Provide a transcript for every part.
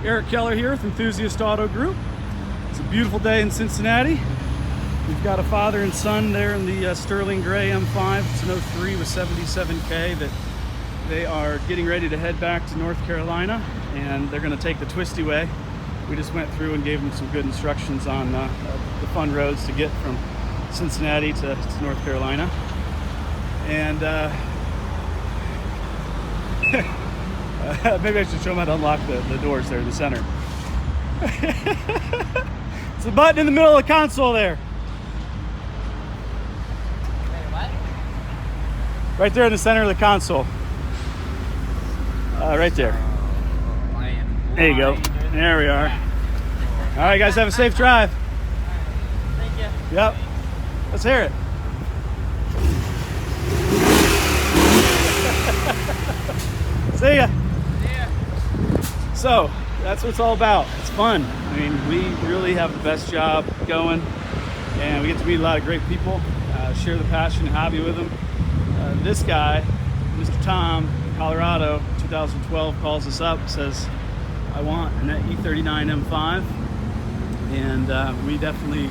Eric Keller here with Enthusiast Auto Group. It's a beautiful day in Cincinnati. We've got a father and son there in the Sterling Gray M5. It's an 03 with 77K that they are getting ready to head back to North Carolina, and they're going to take the twisty way. We just went through and gave them some good instructions on the fun roads to get from Cincinnati to North Carolina. And maybe I should show them how to unlock the doors there in the center. It's the button in the middle of the console there. Wait, what? Right there in the center of the console. Right there. There you go. There we are. All right, guys, have a safe drive. Thank you. Yep. Let's hear it. See ya. So that's what it's all about. It's fun. I mean, we really have the best job going, and we get to meet a lot of great people, share the passion and hobby with them. This guy, Mr. Tom, Colorado, 2012, calls us up, says, I want an E39 M5, and we definitely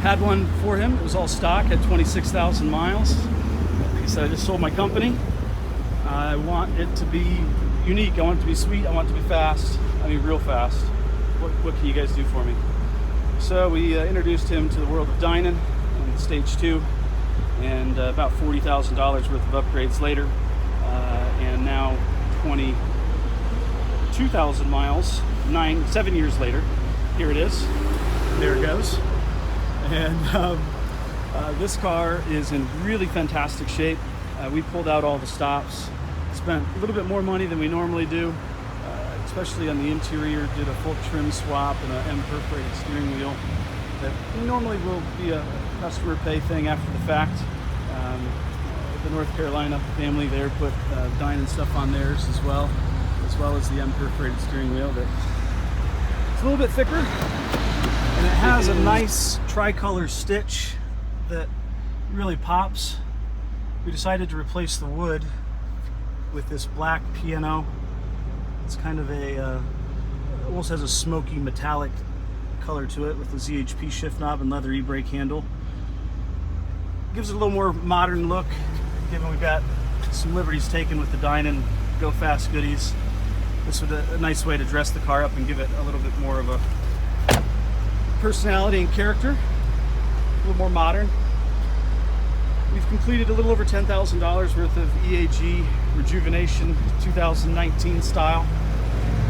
had one for him. It was all stock, had 26,000 miles. He said, I just sold my company. I want it to be unique. I want it to be sweet. I want it to be fast. I mean, real fast. What can you guys do for me? So we introduced him to the world of Dinan in stage 2, and about $40,000 worth of upgrades later, and now 22,000 miles, 7 years later. Here it is. There it goes. And this car is in really fantastic shape. We pulled out all the stops, spent a little bit more money than we normally do, especially on the interior. Did a full trim swap and an M perforated steering wheel that normally will be a customer pay thing after the fact. The North Carolina family there put Dinan stuff on theirs as well as the M perforated steering wheel. That it's a little bit thicker, and it has a nice tricolor stitch that really pops. We decided to replace the wood with this black piano. It's kind of almost has a smoky metallic color to it with the ZHP shift knob and leather e-brake handle. Gives it a little more modern look, given we've got some liberties taken with the Dinan Go Fast goodies. This was a nice way to dress the car up and give it a little bit more of a personality and character, a little more modern. We've completed a little over $10,000 worth of EAG rejuvenation 2019 style.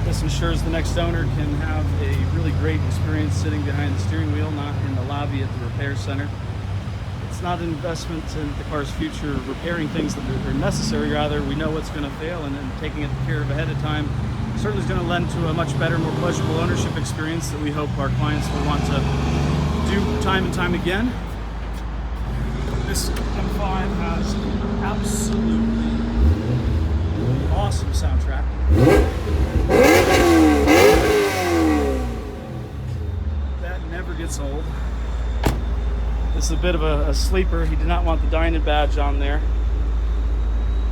This ensures the next owner can have a really great experience sitting behind the steering wheel, not in the lobby at the repair center. It's not an investment in the car's future, repairing things that are necessary. Rather, we know what's going to fail, and then taking it care of ahead of time certainly is going to lend to a much better, more pleasurable ownership experience that we hope our clients will want to do time and time again. This M5 has absolutely awesome soundtrack. That never gets old. This is a bit of a sleeper. He did not want the Dinan badge on there,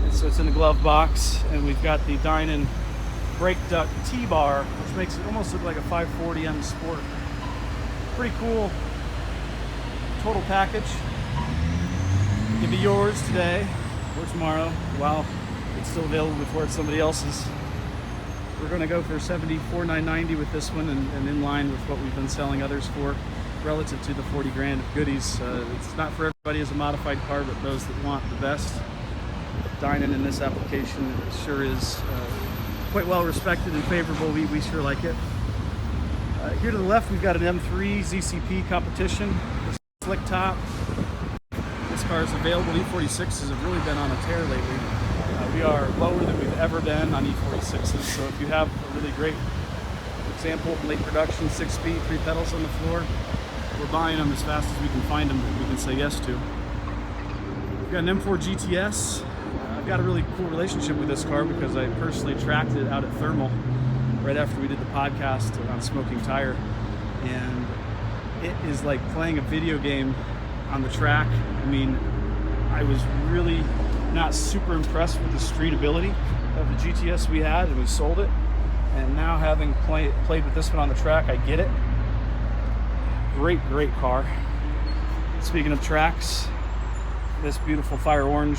and so it's in the glove box. And we've got the Dinan brake duct T-bar, which makes it almost look like a 540M Sport. Pretty cool total package. It'll be yours today or tomorrow while it's still available before it's somebody else's. We're going to go for $74,990 with this one, and in line with what we've been selling others for relative to the 40 grand of goodies. It's not for everybody as a modified car, but those that want the best. Dinan in this application sure is quite well respected and favorable. We sure like it. Here to the left, we've got an M3 ZCP competition. Slick top. This car is available. E46s have really been on a tear lately. We are lower than we've ever been on E46s, so if you have a really great example, late production, 6-speed, 3 pedals on the floor, we're buying them as fast as we can find them that we can say yes to. We've got an M4 GTS. I've got a really cool relationship with this car because I personally tracked it out at Thermal right after we did the podcast on smoking tire, and it is like playing a video game on the track. I mean, I was really not super impressed with the street ability of the GTS we had, and we sold it. And now having played with this one on the track, I get it. Great car. Speaking of tracks, this beautiful fire orange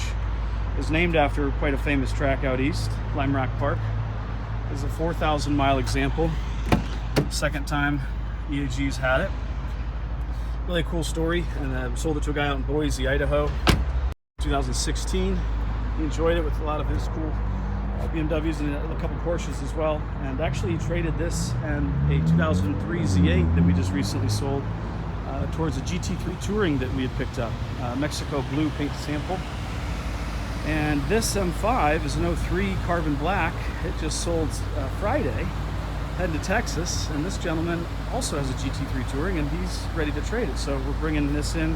is named after quite a famous track out east, Lime Rock Park. It's a 4,000 mile example. Second time EAG's had it. Really cool story, and I sold it to a guy out in Boise, Idaho, 2016. He enjoyed it with a lot of his cool BMWs and a couple Porsches as well. And actually he traded this and a 2003 Z8 that we just recently sold towards a GT3 Touring that we had picked up, Mexico blue paint sample. And this M5 is an 03 carbon black. It just sold Friday, heading to Texas, and this gentleman also has a GT3 Touring and he's ready to trade it. So we're bringing this in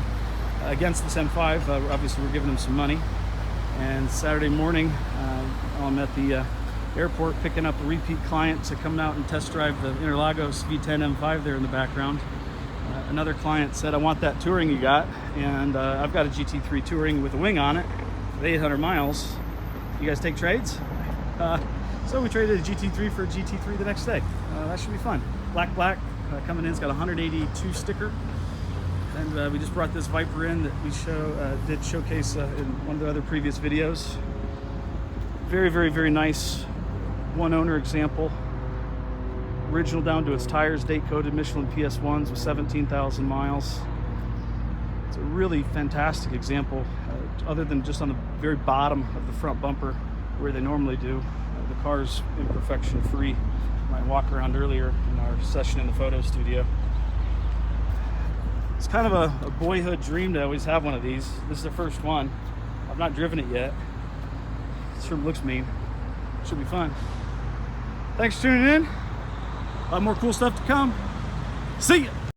against this M5. Obviously we're giving him some money. And Saturday morning, I'm at the airport picking up a repeat client to come out and test drive the Interlagos V10 M5 there in the background. Another client said, I want that Touring you got, and I've got a GT3 Touring with a wing on it, with 800 miles. You guys take trades? So we traded a GT3 for a GT3 the next day. That should be fun. Black, coming in. It's got a 182 sticker. And we just brought this Viper in that we did showcase in one of the other previous videos. Very nice one owner example. Original down to its tires, date coded Michelin PS1s with 17,000 miles. It's a really fantastic example, other than just on the very bottom of the front bumper where they normally do. The car's imperfection free. I walked around earlier in our session in the photo studio. It's kind of a boyhood dream to always have one of these. This is the first one. I've not driven it yet. It sure looks mean. Should be fun. Thanks for tuning in. A lot more cool stuff to come. See ya.